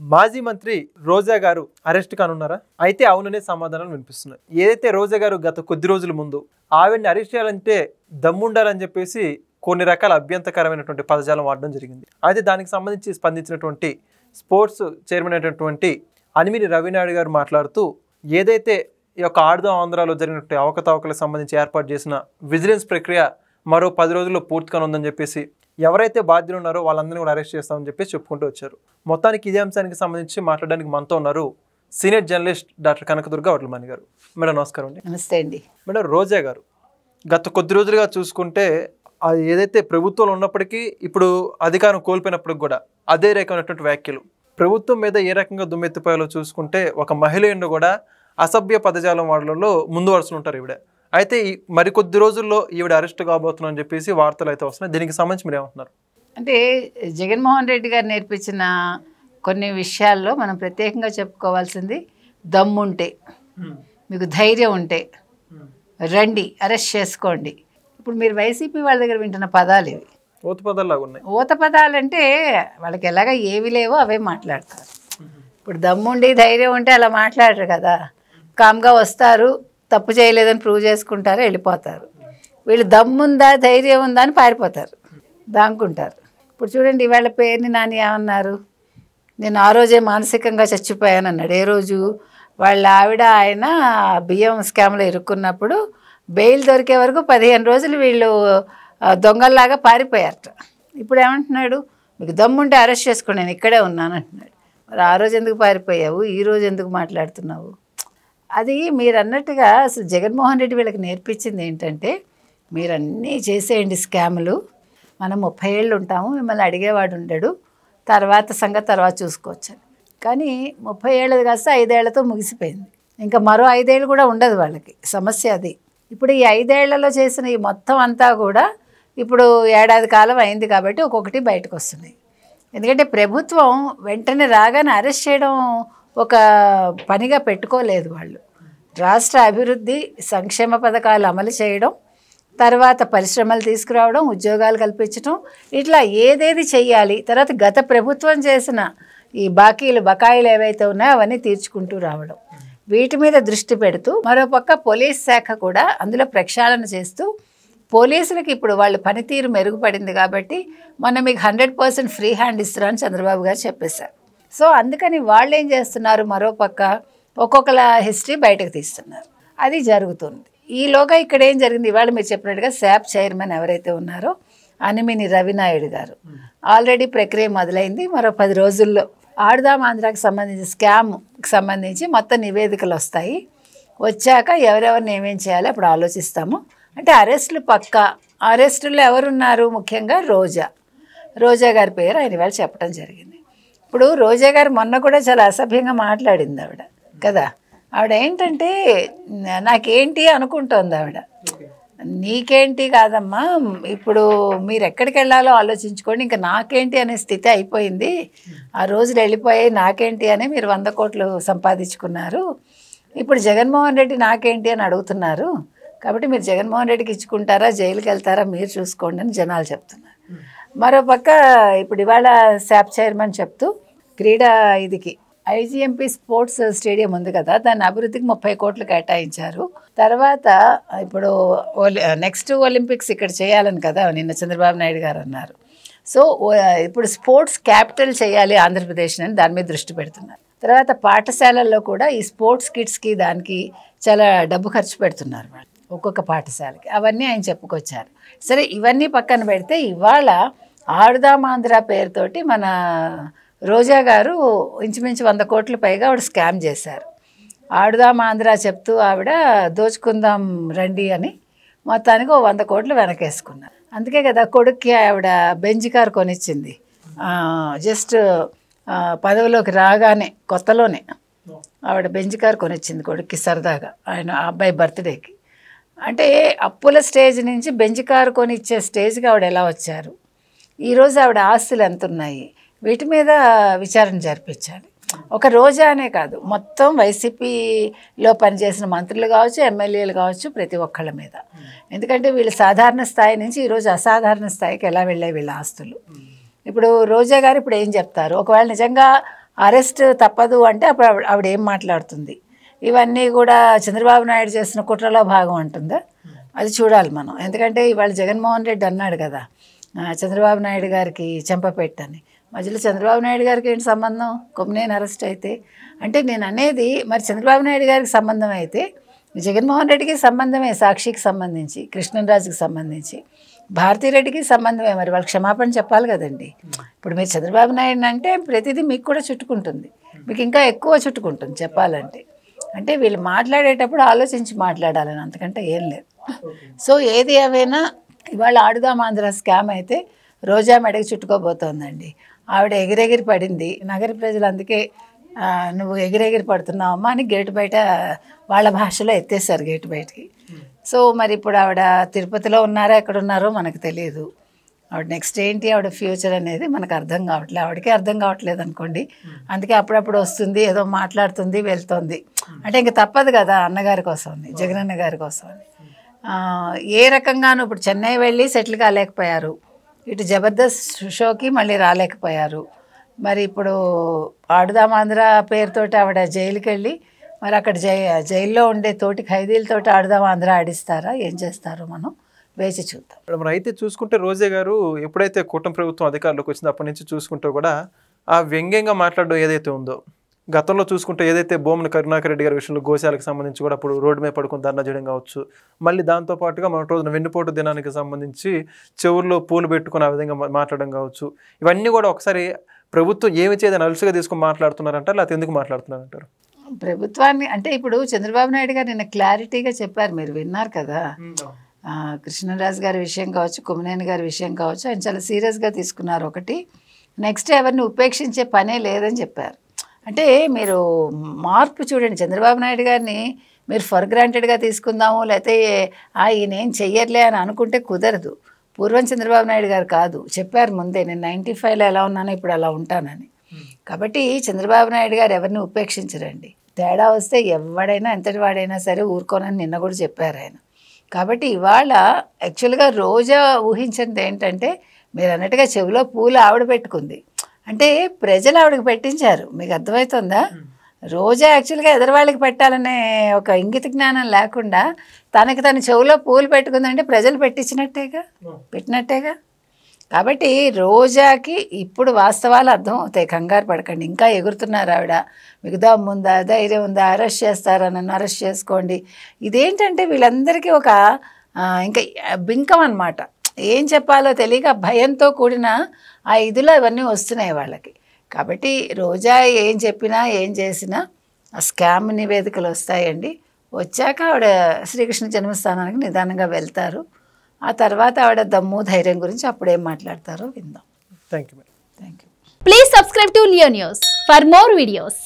మాజీ మంత్రి రోజా గారు అరెస్ట్ కానున్నారా? అయితే అవుననే సమాధానాలు వినిపిస్తున్నాయి. ఏదైతే రోజా గారు గత కొద్ది రోజుల ముందు ఆవిడ్ని అరెస్ట్ చేయాలంటే దమ్ముండాలని చెప్పేసి కొన్ని రకాల అభ్యంతరకరమైనటువంటి పదజాలం వాడడం జరిగింది. అయితే దానికి సంబంధించి స్పందించినటువంటి స్పోర్ట్స్ చైర్మన్ అయినటువంటి అనిమిని రవినాయుడు గారు మాట్లాడుతూ ఏదైతే ఈ యొక్క ఆడుదాం ఆంధ్రాలో జరిగినటువంటి అవకతవకలకు సంబంధించి ఏర్పాటు చేసిన విజిలెన్స్ ప్రక్రియ మరో 10 రోజుల్లో పూర్తి కానుందని చెప్పేసి ఎవరైతే బాధ్యులు ఉన్నారో వాళ్ళందరినీ కూడా అరెస్ట్ చేస్తామని చెప్పేసి చెప్పుకుంటూ వచ్చారు. మొత్తానికి ఇదే అంశానికి సంబంధించి మాట్లాడడానికి మనతో ఉన్నారు senior journalist doctor Kanakadurga Vadlamani గారు. మేడం నమస్కారం అండి. నమస్తే అండి. మేడం, రోజా గారు గత కొద్ది రోజులుగా చూసుకుంటే అది ఏదైతే ప్రభుత్వంలో ఉన్నప్పటికీ ఇప్పుడు అధికారం కోల్పోయినప్పటికి కూడా అదే రకమైనటువంటి వ్యాఖ్యలు ప్రభుత్వం మీద ఏ రకంగా దుమ్మెత్తిపోయాలో చూసుకుంటే ఒక మహిళ కూడా అసభ్య పదజాలం వాడలలో ముందు వరుసలు ఉంటారు ఈవిడ. అయితే మరికొద్ది రోజుల్లో ఈవిడ అరెస్ట్ కాబోతున్నారని చెప్పేసి వార్తలు అయితే వస్తున్నాయి. దీనికి సంబంధించి మీరు ఏమంటున్నారు? అంటే జగన్మోహన్ రెడ్డి గారు నేర్పించిన కొన్ని విషయాల్లో మనం ప్రత్యేకంగా చెప్పుకోవాల్సింది దమ్ముంటే, మీకు ధైర్యం ఉంటే రండి అరెస్ట్ చేసుకోండి. ఇప్పుడు మీరు వైసీపీ వాళ్ళ దగ్గర వింటున్న పదాలు ఇవి ఊత పదాలు ఉన్నాయి. ఊత పదాలు అంటే వాళ్ళకి ఎలాగ ఏవి లేవో అవే మాట్లాడతారు. ఇప్పుడు దమ్ముండి ధైర్యం ఉంటే అలా మాట్లాడరు కదా. కామ్గా వస్తారు, తప్పు చేయలేదని ప్రూవ్ చేసుకుంటారు, వెళ్ళిపోతారు. వీళ్ళు దమ్ముందా ధైర్యం ఉందా అని పారిపోతారు, దాంకుంటారు. ఇప్పుడు చూడండి, ఇవాళ పేరుని నాని ఏమన్నారు, నేను ఆ రోజే మానసికంగా చచ్చిపోయాను అన్నాడు. ఏ రోజు? వాళ్ళ ఆవిడ ఆయన బియ్యం స్కామ్లో ఇరుక్కున్నప్పుడు బెయిల్ దొరికే వరకు 15 రోజులు వీళ్ళు దొంగల్లాగా పారిపోయారట. ఇప్పుడు ఏమంటున్నాడు, మీకు దమ్ముంటే అరెస్ట్ చేసుకోండి, నేను ఇక్కడే ఉన్నాను అంటున్నాడు. మరి ఆ రోజు ఎందుకు పారిపోయావు, ఈ రోజు ఎందుకు మాట్లాడుతున్నావు? అది మీరు అన్నట్టుగా అసలు జగన్మోహన్ రెడ్డి వీళ్ళకి నేర్పించింది ఏంటంటే, మీరు అన్నీ చేసేయండి స్కాములు, మనం 30 ఏళ్ళు ఉంటాము, మిమ్మల్ని అడిగేవాడు ఉండడు, తర్వాత సంగతి తర్వాత చూసుకోవచ్చు. కానీ 30 ఏళ్ళది కాస్త 5 ఏళ్లతో ముగిసిపోయింది. ఇంకా మరో 5 ఏళ్ళు కూడా ఉండదు వాళ్ళకి. సమస్య అది. ఇప్పుడు ఈ 5 ఏళ్లలో చేసిన ఈ మొత్తం అంతా కూడా ఇప్పుడు ఏడాది కాలం అయింది కాబట్టి ఒక్కొక్కటి బయటకు వస్తున్నాయి. ఎందుకంటే ప్రభుత్వం వెంటనే రాగానే అరెస్ట్ చేయడం ఒక పనిగా పెట్టుకోలేదు. వాళ్ళు రాష్ట్ర అభివృద్ధి సంక్షేమ పథకాలు అమలు చేయడం, తర్వాత పరిశ్రమలు తీసుకురావడం, ఉద్యోగాలు కల్పించడం, ఇట్లా ఏదేది చెయ్యాలి. తర్వాత గత ప్రభుత్వం చేసిన ఈ బకాయిలు ఏవైతే ఉన్నాయో అవన్నీ తీర్చుకుంటూ రావడం, వీటి మీద దృష్టి పెడుతూ మరోపక్క పోలీస్ శాఖ కూడా అందులో ప్రక్షాళన చేస్తూ పోలీసులకు ఇప్పుడు వాళ్ళ పనితీరు మెరుగుపడింది కాబట్టి మొన్న మీకు 100% ఫ్రీ హ్యాండ్ ఇస్తున్నారని చంద్రబాబు గారు చెప్పేశారు. సో అందుకని వాళ్ళు ఏం చేస్తున్నారు, మరోపక్క ఒక్కొక్కల హిస్టరీ బయటకు తీస్తున్నారు. అది జరుగుతుంది. ఈలోగా ఇక్కడ ఏం జరిగింది, ఇవాళ మీరు చెప్పినట్టుగా శాప్ చైర్మన్ ఎవరైతే ఉన్నారో అనిమిని రవినాయుడు గారు ఆల్రెడీ ప్రక్రియ మొదలైంది. మరో 10 రోజుల్లో ఆడుదాం ఆంధ్రాకి సంబంధించి స్కామ్కి సంబంధించి మొత్తం నివేదికలు వస్తాయి. వచ్చాక ఎవరెవరిని ఏమేం చేయాలో అప్పుడు ఆలోచిస్తాము. అంటే అరెస్టులు పక్కా. అరెస్టుల్లో ఎవరున్నారు, ముఖ్యంగా రోజా గారి పేరు ఆయన ఇవాళ చెప్పడం జరిగింది. ఇప్పుడు రోజా గారు మొన్న కూడా చాలా అసభ్యంగా మాట్లాడింది ఆవిడ కదా. ఆవిడ ఏంటంటే నాకేంటి అనుకుంటోంది ఆవిడ. నీకేంటి కాదమ్మా, ఇప్పుడు మీరు ఎక్కడికి వెళ్ళాలో ఆలోచించుకోండి, ఇంకా నాకేంటి అనే స్థితి అయిపోయింది. ఆ రోజులు వెళ్ళిపోయాయి, నాకేంటి అని మీరు 100 కోట్లు సంపాదించుకున్నారు. ఇప్పుడు జగన్మోహన్ రెడ్డి నాకేంటి అని అడుగుతున్నారు. కాబట్టి మీరు జగన్మోహన్ రెడ్డికి ఇచ్చుకుంటారా, జైలుకి వెళ్తారా మీరు చూసుకోండి అని జనాలు చెప్తున్నారు. మరోపక్క ఇప్పుడు ఇవాళ శాప్ చైర్మన్ చెప్తూ క్రీడా ఇదికి ఐజీఎంపీ స్పోర్ట్స్ స్టేడియం ఉంది కదా, దాని అభివృద్ధికి 30 కోట్లు కేటాయించారు. తర్వాత ఇప్పుడు నెక్స్ట్ ఒలింపిక్స్ ఇక్కడ చేయాలని కదా నిన్న చంద్రబాబు నాయుడు గారు అన్నారు. సో ఇప్పుడు స్పోర్ట్స్ క్యాపిటల్ చేయాలి ఆంధ్రప్రదేశ్ అని దాని మీద దృష్టి పెడుతున్నారు. తర్వాత పాఠశాలల్లో కూడా ఈ స్పోర్ట్స్ కిట్స్కి దానికి చాలా డబ్బు ఖర్చు పెడుతున్నారు వాళ్ళు ఒక్కొక్క పాఠశాలకి. అవన్నీ ఆయన చెప్పుకొచ్చారు. సరే, ఇవన్నీ పక్కన పెడితే ఇవాళ ఆడుదాం ఆంధ్ర పేరుతోటి మన రోజా గారు ఇంచుమించు 100 కోట్ల పైగా ఆవిడ స్కామ్ చేశారు. ఆడుదాం ఆంధ్ర చెప్తూ ఆవిడ దోచుకుందాం రండి అని మొత్తానికి 100 కోట్లు వెనకేసుకున్నారు. అందుకే కదా కొడుక్కి ఆవిడ బెంజ్ కార్ కొనిచ్చింది. జస్ట్ పదవిలోకి రాగానే కొత్తలోనే ఆవిడ బెంజ్ కార్ కొనిచ్చింది కొడుక్కి సరదాగా, ఆయన అబ్బాయి బర్త్డేకి. అంటే అప్పుల స్టేజ్ నుంచి బెంజ్ కారు కొనిచ్చే స్టేజ్కి ఆవిడ ఎలా వచ్చారు, ఈరోజు ఆవిడ ఆస్తులు ఎంత ఉన్నాయి, వీటి మీద విచారణ జరిపించాలి. ఒక రోజా అనే కాదు, మొత్తం వైసీపీలో పనిచేసిన మంత్రులు కావచ్చు, ఎమ్మెల్యేలు కావచ్చు, ప్రతి ఒక్కళ్ళ మీద. ఎందుకంటే వీళ్ళు సాధారణ స్థాయి నుంచి ఈరోజు అసాధారణ స్థాయికి ఎలా వెళ్ళాయి వీళ్ళ ఆస్తులు. ఇప్పుడు రోజా గారు ఇప్పుడు ఏం చెప్తారు, ఒకవేళ నిజంగా అరెస్ట్ తప్పదు అంటే అప్పుడు ఆవిడ ఏం మాట్లాడుతుంది? ఇవన్నీ కూడా చంద్రబాబు నాయుడు చేసిన కుట్రలో భాగం అంటుందా? అది చూడాలి మనం. ఎందుకంటే ఇవాళ జగన్మోహన్ రెడ్డి అన్నాడు కదా చంద్రబాబు నాయుడు గారికి చెంపపెట్టని. మధ్యలో చంద్రబాబు నాయుడు గారికి ఏంటి సంబంధం? కొమ్మినేని అరెస్ట్ అయితే అంటే నేను అనేది మరి చంద్రబాబు నాయుడు గారికి సంబంధం అయితే జగన్మోహన్ రెడ్డికి సంబంధమే, సాక్షికి సంబంధించి, కృష్ణరాజుకి సంబంధించి, భారతీరెడ్డికి సంబంధమే. మరి వాళ్ళు క్షమాపణ చెప్పాలి కదండి. ఇప్పుడు మీరు చంద్రబాబు నాయుడు అంటే ప్రతిదీ మీకు కూడా చుట్టుకుంటుంది, మీకు ఇంకా ఎక్కువ చుట్టుకుంటుంది చెప్పాలంటే. అంటే వీళ్ళు మాట్లాడేటప్పుడు ఆలోచించి మాట్లాడాలని, అంతకంటే ఏం లేదు. సో ఏది ఏమైనా ఇవాళ ఆడుదాం ఆంధ్ర స్కామ్ అయితే రోజా మెడకి చుట్టుకోబోతోందండి. ఆవిడ ఎగిరెగిరి పడింది. నగర ప్రజలు అందుకే నువ్వు ఎగిరెగిరి పడుతున్నావమ్మా అని గేటు బయట వాళ్ళ భాషలో ఎత్తేసారు గేటు బయటికి. సో మరి ఇప్పుడు ఆవిడ తిరుపతిలో ఉన్నారా ఎక్కడున్నారో మనకు తెలియదు. ఆవిడ నెక్స్ట్ ఏంటి, ఆవిడ ఫ్యూచర్ అనేది మనకు అర్థం కావట్లేదు. ఆవిడకే అర్థం కావట్లేదు అనుకోండి. అందుకే అప్పుడప్పుడు వస్తుంది, ఏదో మాట్లాడుతుంది, వెళ్తుంది. అంటే ఇంక తప్పదు కదా, అన్నగారి కోసం, జగనన్న గారి కోసం. ఏ రకంగానూ ఇప్పుడు చెన్నై వెళ్ళి సెటిల్ కాలేకపోయారు, ఇటు జబర్దస్త్ షోకి మళ్ళీ రాలేకపోయారు. మరి ఇప్పుడు ఆడుదాం ఆంధ్ర పేరుతోటి ఆవిడ జైలుకి వెళ్ళి మరి అక్కడ జైల్లో ఉండే తోటి ఖైదీలతోటి ఆడుదాం ఆంధ్ర ఆడిస్తారా, ఏం చేస్తారో మనం వేచి చూద్దాం. మరి అయితే చూసుకుంటే రోజా గారు ఎప్పుడైతే కూటమి ప్రభుత్వం అధికారంలోకి వచ్చిందో అప్పటి నుంచి చూసుకుంటూ కూడా ఆ వ్యంగ్యంగా మాట్లాడడం ఏదైతే ఉందో, గతంలో చూసుకుంటే ఏదైతే భూమన కరుణాకర్ రెడ్డి గారి విషయంలో గోశాలకు సంబంధించి కూడా అప్పుడు రోడ్డు మీద పడుకుని ధర్నా చేయడం కావచ్చు, మళ్ళీ దాంతోపాటుగా మన రోజున వెన్నుపోటు దినానికి సంబంధించి చెవుల్లో పూలు పెట్టుకుని ఆ విధంగా మాట్లాడడం కావచ్చు, ఇవన్నీ కూడా ఒకసారి ప్రభుత్వం ఏమి చేయదని అలుసుగా తీసుకొని మాట్లాడుతున్నారంటారు, లేకపోతే ఎందుకు మాట్లాడుతున్నారంటారు? ప్రభుత్వాన్ని అంటే ఇప్పుడు చంద్రబాబు నాయుడు గారు నిన్న క్లారిటీగా చెప్పారు, మీరు విన్నారు కదా. కృష్ణరాజు గారి విషయం కావచ్చు, కొమ్మినేని గారి విషయం కావచ్చు, ఆయన చాలా సీరియస్గా తీసుకున్నారు. ఒకటి, నెక్స్ట్ ఎవరిని ఉపేక్షించే పనే లేదని చెప్పారు. అంటే మీరు మార్పు చూడండి, చంద్రబాబు నాయుడు గారిని మీరు ఫర్ గ్రాంటెడ్గా తీసుకుందాము, లేకపోతే ఈయన ఏం చెయ్యర్లే అని అనుకుంటే కుదరదు. పూర్వం చంద్రబాబు నాయుడు గారు కాదు, చెప్పారు ముందే, నేను 95లో ఎలా ఉన్నానో ఇప్పుడు అలా ఉంటానని. కాబట్టి చంద్రబాబు నాయుడు గారు ఎవరిని ఉపేక్షించరండి. తేడా వస్తే ఎవడైనా ఎంతటి వాడైనా సరే ఊరుకోనని నిన్న కూడా చెప్పారు ఆయన. కాబట్టి ఇవాళ యాక్చువల్గా రోజా ఊహించినది ఏంటంటే మీరు అన్నట్టుగా చెవిలో పూలు ఆవిడ పెట్టుకుంది అంటే ప్రజలు ఆవిడకి పెట్టించారు. మీకు అర్థమవుతుందా? రోజా యాక్చువల్గా ఎదరవాళ్ళకి పెట్టాలనే ఒక ఇంగిత జ్ఞానం లేకుండా తనకి తన చెవిలో పూలు పెట్టుకుందంటే ప్రజలు పెట్టినట్టేగా. కాబట్టి రోజాకి ఇప్పుడు వాస్తవాలు అర్థం అవుతాయి, కంగారు పడకండి. ఇంకా ఎగురుతున్నారు ఆవిడ, మీకు దమ్ముందా, ధైర్యం ఉందా, అరెస్ట్ చేస్తారా, నన్ను అరెస్ట్ చేసుకోండి. ఇదేంటంటే వీళ్ళందరికీ ఒక ఇంకా బింకం అన్నమాట. ఏం చెప్పాలో తెలియక భయంతో కూడిన ఆ ఇదిలో ఇవన్నీ వస్తున్నాయి వాళ్ళకి. కాబట్టి రోజా ఏం చెప్పినా ఏం చేసినా ఆ స్కామ్ నివేదికలు వస్తాయండి. వచ్చాక ఆవిడ శ్రీకృష్ణ జన్మస్థానానికి నిదానంగా వెళ్తారు. ఆ తర్వాత ఆవిడ దమ్ము ధైర్యం గురించి అప్పుడేం మాట్లాడతారో విందాం. Thank you. Thank you. Please subscribe to Leo news for more videos.